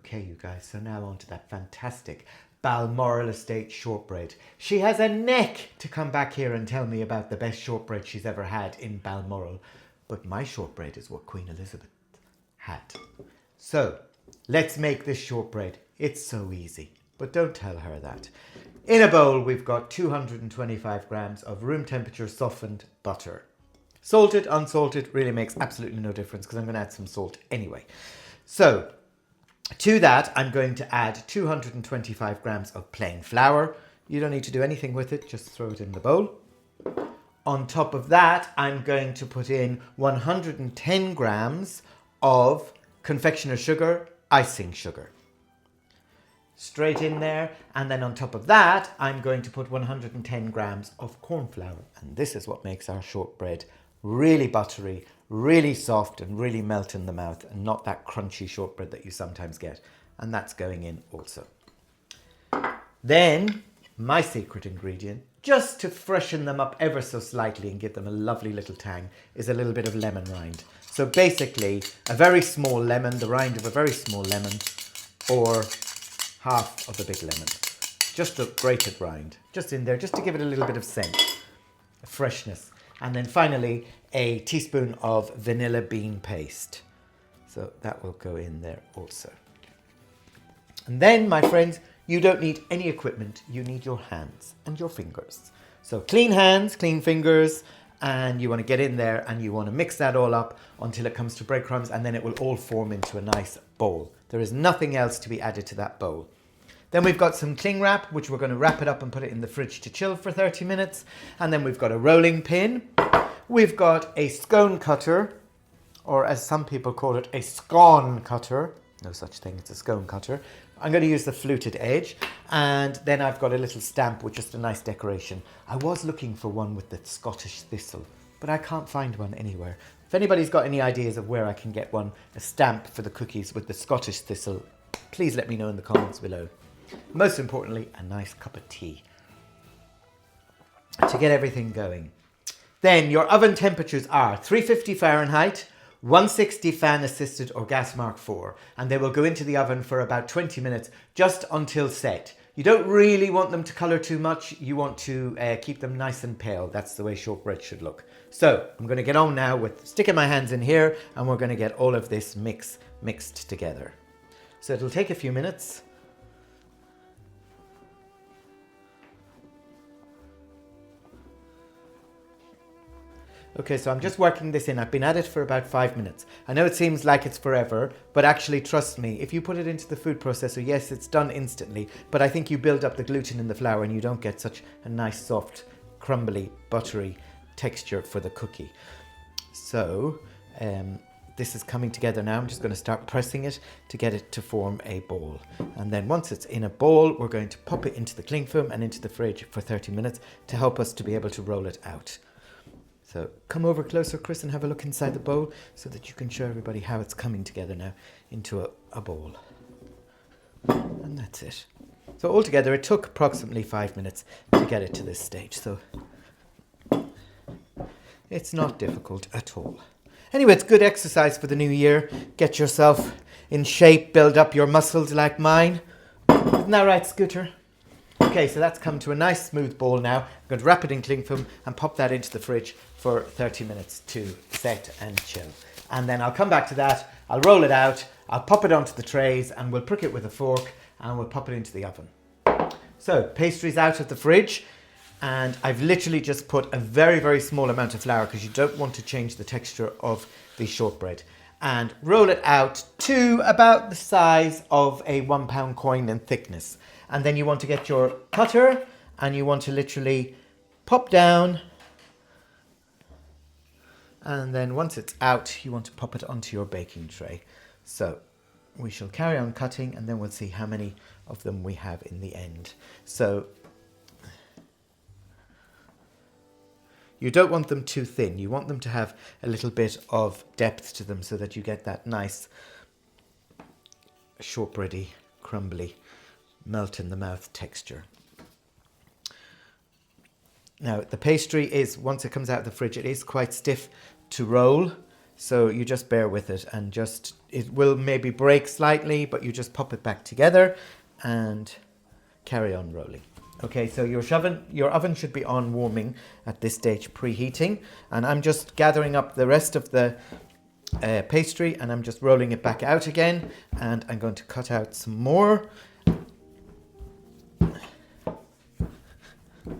Okay, you guys, so now on to that fantastic Balmoral Estate shortbread. She has a neck to come back here and tell me about the best shortbread she's ever had in Balmoral. But my shortbread is what Queen Elizabeth had. So, let's make this shortbread. It's so easy, but don't tell her that. In a bowl, we've got 225 grams of room temperature softened butter. Salted, unsalted, really makes absolutely no difference because I'm going to add some salt anyway. So, to that, I'm going to add 225 grams of plain flour. You don't need to do anything with it, just throw it in the bowl. On top of that, I'm going to put in 110 grams of confectioner sugar, icing sugar. Straight in there, and then on top of that, I'm going to put 110 grams of cornflour. And this is what makes our shortbread really buttery, really soft, and really melt in the mouth, and not that crunchy shortbread that you sometimes get. And that's going in also. Then, my secret ingredient, just to freshen them up ever so slightly and give them a lovely little tang, is a little bit of lemon rind. So basically, a very small lemon, the rind of a very small lemon, or half of a big lemon. Just a grated rind, just in there, just to give it a little bit of scent, freshness. And then finally, a teaspoon of vanilla bean paste. So that will go in there also. And then, my friends, you don't need any equipment. You need your hands and your fingers. So clean hands, clean fingers, and you want to get in there and you want to mix that all up until it comes to breadcrumbs, and then it will all form into a nice bowl. There is nothing else to be added to that bowl. Then we've got some cling wrap, which we're going to wrap it up and put it in the fridge to chill for 30 minutes. And then we've got a rolling pin. We've got a scone cutter, or as some people call it, a scone cutter. No such thing, it's a scone cutter. I'm going to use the fluted edge. And then I've got a little stamp with just a nice decoration. I was looking for one with the Scottish thistle, but I can't find one anywhere. If anybody's got any ideas of where I can get one, a stamp for the cookies with the Scottish thistle, please let me know in the comments below. Most importantly, a nice cup of tea to get everything going. Then your oven temperatures are 350 Fahrenheit, 160 fan assisted or gas mark 4, and they will go into the oven for about 20 minutes just until set. You don't really want them to colour too much. You want to keep them nice and pale. That's the way shortbread should look. So I'm going to get on now with sticking my hands in here, and we're going to get all of this mixed together. So it'll take a few minutes. Okay, so I'm just working this in. I've been at it for about 5 minutes. I know it seems like it's forever, but actually, trust me, if you put it into the food processor, yes, it's done instantly, but I think you build up the gluten in the flour and you don't get such a nice, soft, crumbly, buttery texture for the cookie. So, this is coming together now. I'm just going to start pressing it to get it to form a ball. And then once it's in a ball, we're going to pop it into the cling film and into the fridge for 30 minutes to help us to be able to roll it out. So come over closer, Chris, and have a look inside the bowl so that you can show everybody how it's coming together now into a bowl. And that's it. So altogether, it took approximately 5 minutes to get it to this stage. So it's not difficult at all. Anyway, it's good exercise for the new year. Get yourself in shape, build up your muscles like mine. Isn't that right, Scooter? Okay, so that's come to a nice smooth ball now. I'm going to wrap it in cling film and pop that into the fridge for 30 minutes to set and chill. And then I'll come back to that, I'll roll it out, I'll pop it onto the trays, and we'll prick it with a fork and we'll pop it into the oven. So, pastry's out of the fridge, and I've literally just put a very, very small amount of flour because you don't want to change the texture of the shortbread. And roll it out to about the size of a £1 coin in thickness. And then you want to get your cutter and you want to literally pop down. And then once it's out, you want to pop it onto your baking tray. So we shall carry on cutting and then we'll see how many of them we have in the end. So you don't want them too thin. You want them to have a little bit of depth to them so that you get that nice shortbready, crumbly, melt in the mouth texture. Now the pastry is, once it comes out of the fridge, it is quite stiff to roll. So you just bear with it and it will maybe break slightly, but you just pop it back together and carry on rolling. Okay, so your oven should be on warming at this stage, preheating. And I'm just gathering up the rest of the pastry and I'm just rolling it back out again. And I'm going to cut out some more.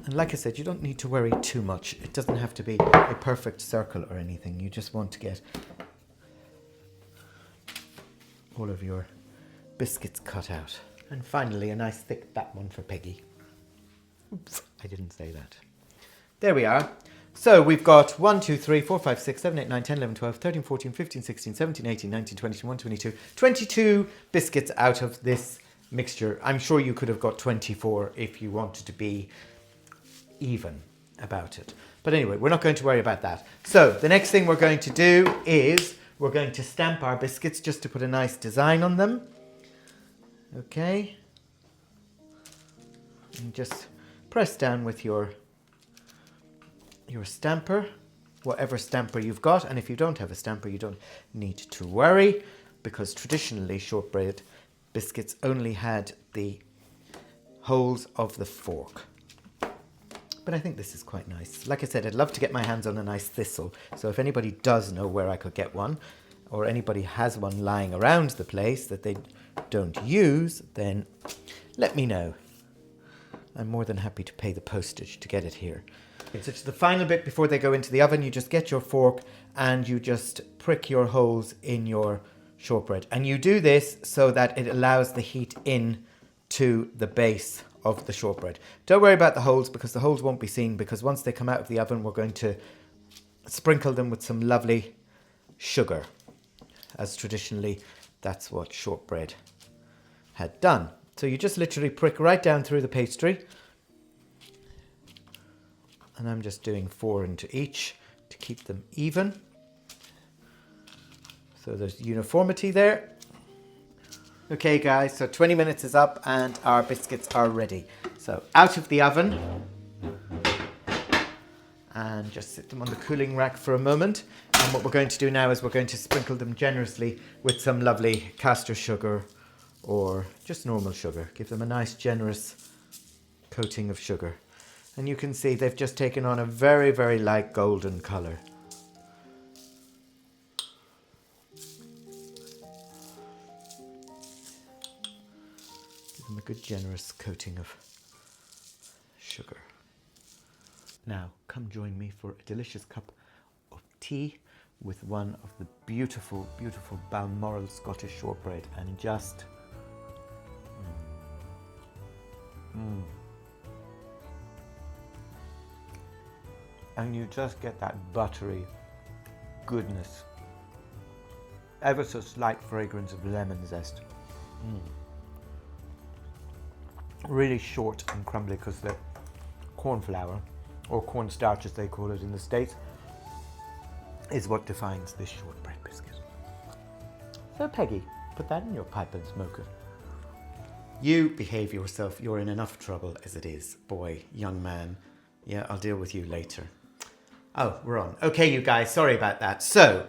And like I said, you don't need to worry too much. It doesn't have to be a perfect circle or anything. You just want to get all of your biscuits cut out. And finally, a nice thick fat one for Peggy. Oops, I didn't say that. There we are. So we've got 1, 2, 3, 4, 5, 6, 7, 8, 9, 10, 11, 12, 13, 14, 15, 16, 17, 18, 19, 20, 21, 22. 22 biscuits out of this mixture. I'm sure you could have got 24 if you wanted to be even about it. But anyway, we're not going to worry about that. So the next thing we're going to do is we're going to stamp our biscuits just to put a nice design on them. Okay. And just press down with your stamper, whatever stamper you've got. And if you don't have a stamper, you don't need to worry, because traditionally shortbread biscuits only had the holes of the fork. But I think this is quite nice. Like I said, I'd love to get my hands on a nice thistle. So if anybody does know where I could get one, or anybody has one lying around the place that they don't use, then let me know. I'm more than happy to pay the postage to get it here. Okay, so to the final bit before they go into the oven, you just get your fork and you just prick your holes in your shortbread. And you do this so that it allows the heat in to the base of the shortbread. Don't worry about the holes, because the holes won't be seen, because once they come out of the oven, we're going to sprinkle them with some lovely sugar, as traditionally that's what shortbread had done. So you just literally prick right down through the pastry, and I'm just doing 4 into each to keep them even, so there's uniformity there. Okay guys, so 20 minutes is up and our biscuits are ready. So out of the oven and just sit them on the cooling rack for a moment. And what we're going to do now is we're going to sprinkle them generously with some lovely caster sugar or just normal sugar. Give them a nice generous coating of sugar. And you can see they've just taken on a very, very light golden colour. A good generous coating of sugar. Now come join me for a delicious cup of tea with one of the beautiful, beautiful Balmoral Scottish shortbread, and just and you just get that buttery goodness, ever so slight fragrance of lemon zest. Really short and crumbly, because the cornflour, or cornstarch as they call it in the States, is what defines this shortbread biscuit. So Peggy, put that in your pipe and smoke it. You behave yourself. You're in enough trouble as it is, boy, young man. Yeah, I'll deal with you later. Oh, we're on. Okay, you guys, sorry about that. So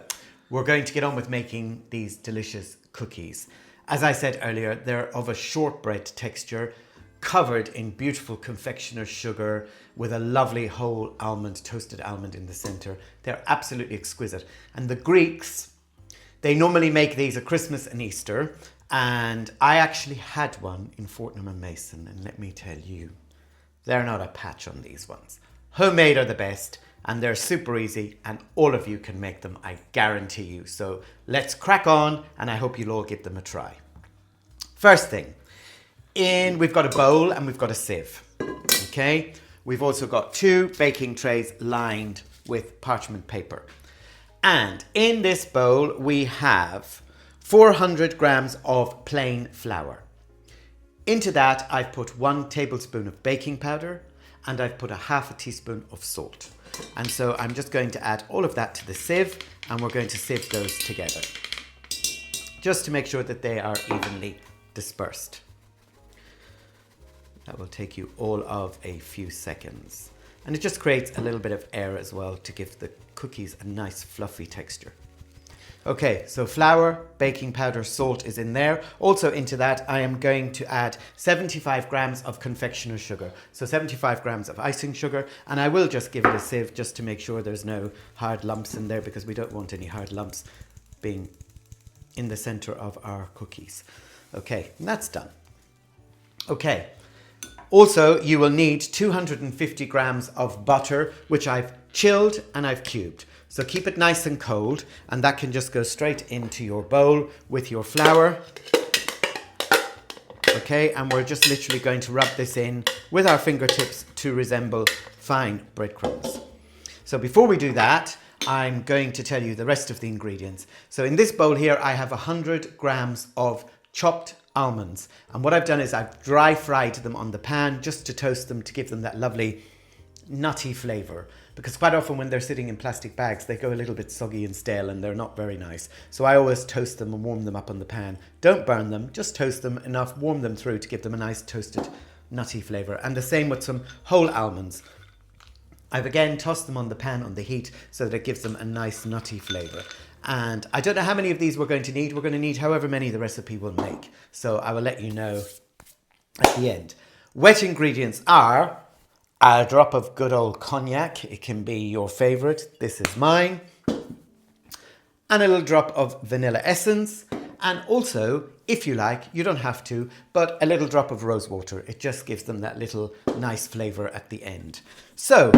we're going to get on with making these delicious cookies. As I said earlier, they're of a shortbread texture, covered in beautiful confectioner's sugar with a lovely whole almond, toasted almond in the center. They're absolutely exquisite. And the Greeks, they normally make these at Christmas and Easter. And I actually had one in Fortnum and Mason. And let me tell you, they're not a patch on these ones. Homemade are the best, and they're super easy, and all of you can make them, I guarantee you. So let's crack on, and I hope you'll all give them a try. First thing, we've got a bowl and we've got a sieve, okay? We've also got 2 baking trays lined with parchment paper. And in this bowl, we have 400 grams of plain flour. Into that, I've put 1 tablespoon of baking powder, and I've put a ½ teaspoon of salt. And so I'm just going to add all of that to the sieve, and we're going to sieve those together, just to make sure that they are evenly dispersed. That will take you all of a few seconds. And it just creates a little bit of air as well to give the cookies a nice fluffy texture. Okay, so flour, baking powder, salt is in there. Also into that, I am going to add 75 grams of confectioner's sugar. So 75 grams of icing sugar, and I will just give it a sieve just to make sure there's no hard lumps in there, because we don't want any hard lumps being in the center of our cookies. Okay, and that's done. Okay, also you will need 250 grams of butter, which I've chilled and I've cubed. So keep it nice and cold, and that can just go straight into your bowl with your flour. Okay, and we're just literally going to rub this in with our fingertips to resemble fine breadcrumbs. So before we do that, I'm going to tell you the rest of the ingredients. So in this bowl here, I have 100 grams of chopped almonds. And what I've done is I've dry fried them on the pan just to toast them to give them that lovely nutty flavor. Because quite often when they're sitting in plastic bags, they go a little bit soggy and stale and they're not very nice. So I always toast them and warm them up on the pan. Don't burn them, just toast them enough, warm them through to give them a nice toasted nutty flavor. And the same with some whole almonds. I've again tossed them on the pan on the heat so that it gives them a nice nutty flavor. And I don't know how many of these we're going to need. We're going to need however many the recipe will make. So I will let you know at the end. Wet ingredients are a drop of good old cognac. It can be your favorite. This is mine. And a little drop of vanilla essence. And also, if you like, you don't have to, but a little drop of rose water. It just gives them that little nice flavor at the end. So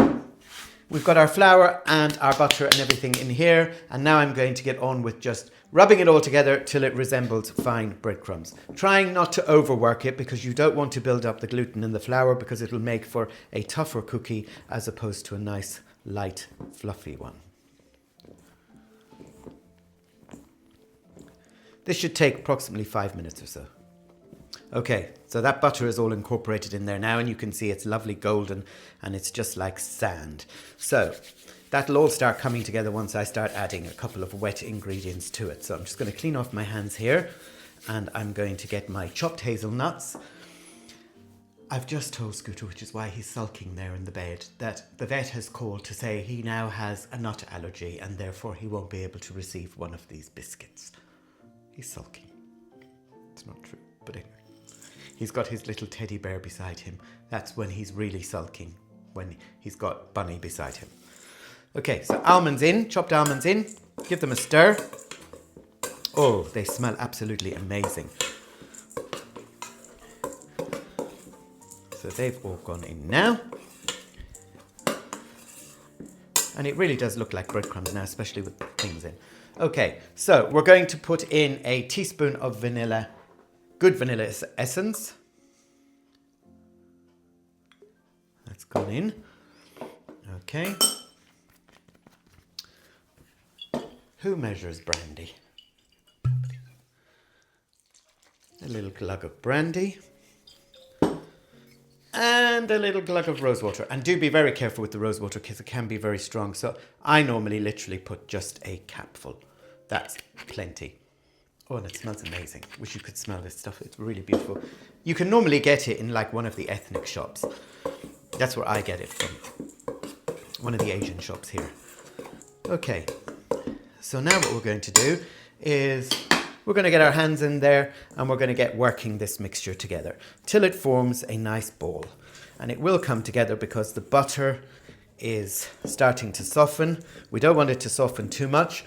we've got our flour and our butter and everything in here. And now I'm going to get on with just rubbing it all together till it resembles fine breadcrumbs. Trying not to overwork it, because you don't want to build up the gluten in the flour, because it'll make for a tougher cookie as opposed to a nice, light, fluffy one. This should take approximately 5 minutes or so. Okay, so that butter is all incorporated in there now, and you can see it's lovely golden and it's just like sand. So that'll all start coming together once I start adding a couple of wet ingredients to it. So I'm just going to clean off my hands here, and I'm going to get my chopped hazelnuts. I've just told Scooter, which is why he's sulking there in the bed, that the vet has called to say he now has a nut allergy and therefore he won't be able to receive one of these biscuits. He's sulking. It's not true, but anyway. He's got his little teddy bear beside him. That's when he's really sulking, when he's got Bunny beside him. Okay, so almonds in, chopped almonds in. Give them a stir. Oh, they smell absolutely amazing. So they've all gone in now. And it really does look like breadcrumbs now, especially with things in. Okay, so we're going to put in a teaspoon of vanilla, good vanilla essence. That's gone in. Okay. Who measures brandy? A little glug of brandy. And a little glug of rose water. And do be very careful with the rose water, because it can be very strong. So I normally literally put just a capful. That's plenty. Oh, and it smells amazing. Wish you could smell this stuff. It's really beautiful. You can normally get it in like one of the ethnic shops. That's where I get it from. One of the Asian shops here. Okay. So now what we're going to do is we're going to get our hands in there and we're going to get working this mixture together till it forms a nice ball. And it will come together because the butter is starting to soften. We don't want it to soften too much.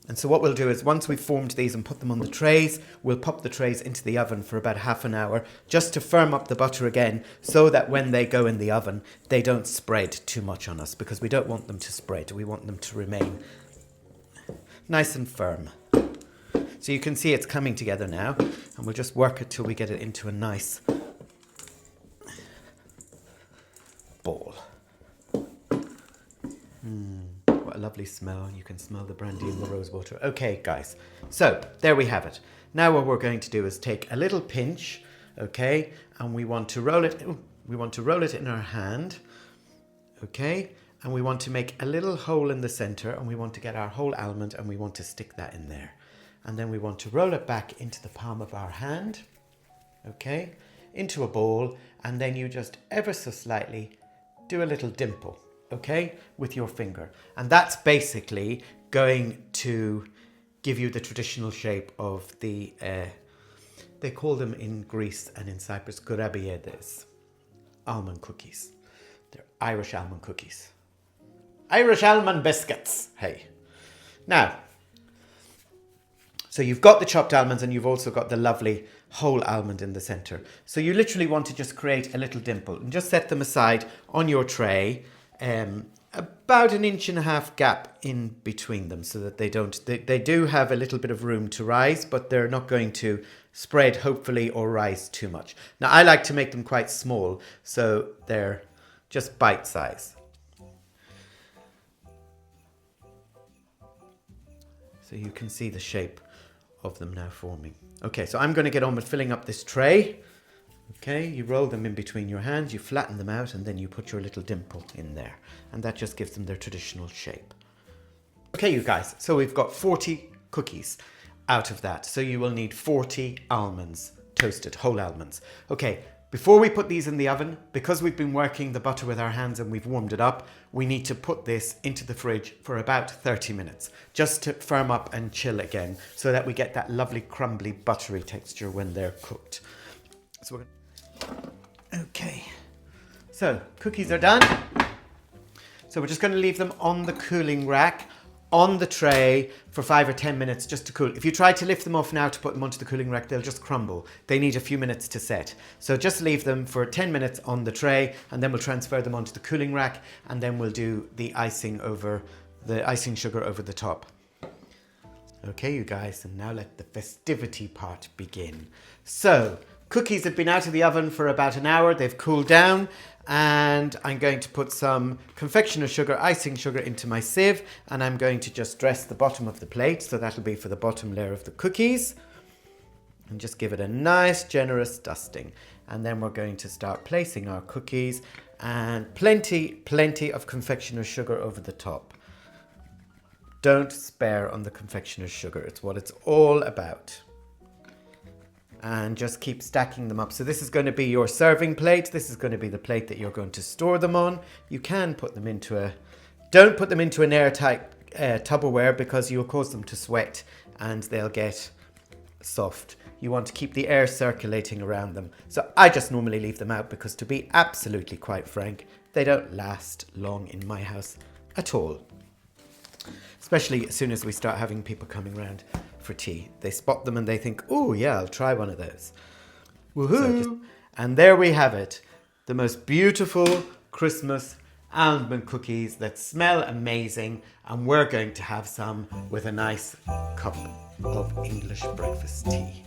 And so what we'll do is once we've formed these and put them on the trays, we'll pop the trays into the oven for about half an hour just to firm up the butter again, so that when they go in the oven, they don't spread too much on us, because we don't want them to spread. We want them to remain nice and firm. So you can see it's coming together now, and we'll just work it till we get it into a nice ball. What a lovely smell. You can smell the brandy and the rose water. Okay, guys. So there we have it. Now what we're going to do is take a little pinch, okay, and we want to roll it. We want to roll it in our hand, okay, and we want to make a little hole in the center, and we want to get our whole almond and we want to stick that in there. And then we want to roll it back into the palm of our hand, okay, into a ball, and then you just ever so slightly do a little dimple, okay, with your finger. And that's basically going to give you the traditional shape of the, they call them in Greece and in Cyprus, kourabiedes, almond cookies. They're Irish almond cookies. Irish almond biscuits, hey. Now, so you've got the chopped almonds and you've also got the lovely whole almond in the center. So you literally want to just create a little dimple and just set them aside on your tray, about 1.5 inch gap in between them so that they do have a little bit of room to rise, but they're not going to spread hopefully or rise too much. Now I like to make them quite small, so they're just bite size. So you can see the shape of them now forming. Okay, so I'm going to get on with filling up this tray. Okay, you roll them in between your hands, you flatten them out, and then you put your little dimple in there. And that just gives them their traditional shape. Okay, you guys, so we've got 40 cookies out of that. So you will need 40 almonds, toasted, whole almonds. Okay, before we put these in the oven, because we've been working the butter with our hands and we've warmed it up, we need to put this into the fridge for about 30 minutes, just to firm up and chill again, so that we get that lovely crumbly buttery texture when they're cooked. So we're okay, so cookies are done. So we're just going to leave them on the cooling rack, on the tray for 5 or 10 minutes just to cool. If you try to lift them off now to put them onto the cooling rack, they'll just crumble. They need a few minutes to set. So just leave them for 10 minutes on the tray, and then we'll transfer them onto the cooling rack, and then we'll do the icing sugar over the top. Okay, you guys, and now let the festivity part begin. So cookies have been out of the oven for about an hour. They've cooled down, and I'm going to put some confectioner's sugar, icing sugar, into my sieve, and I'm going to just dress the bottom of the plate, so that'll be for the bottom layer of the cookies, and just give it a nice generous dusting. And then we're going to start placing our cookies, and plenty of confectioner's sugar over the top. Don't spare on the confectioner's sugar. It's what it's all about. And just keep stacking them up. So this is going to be your serving plate. This is going to be the plate that you're going to store them on. You can put them into don't put them into an airtight Tupperware, because you'll cause them to sweat and they'll get soft. You want to keep the air circulating around them. So I just normally leave them out, because to be absolutely quite frank, they don't last long in my house at all. Especially as soon as we start having people coming around for tea. They spot them and they think, oh yeah, I'll try one of those. Woohoo! And there we have it. The most beautiful Christmas almond cookies that smell amazing. And we're going to have some with a nice cup of English breakfast tea.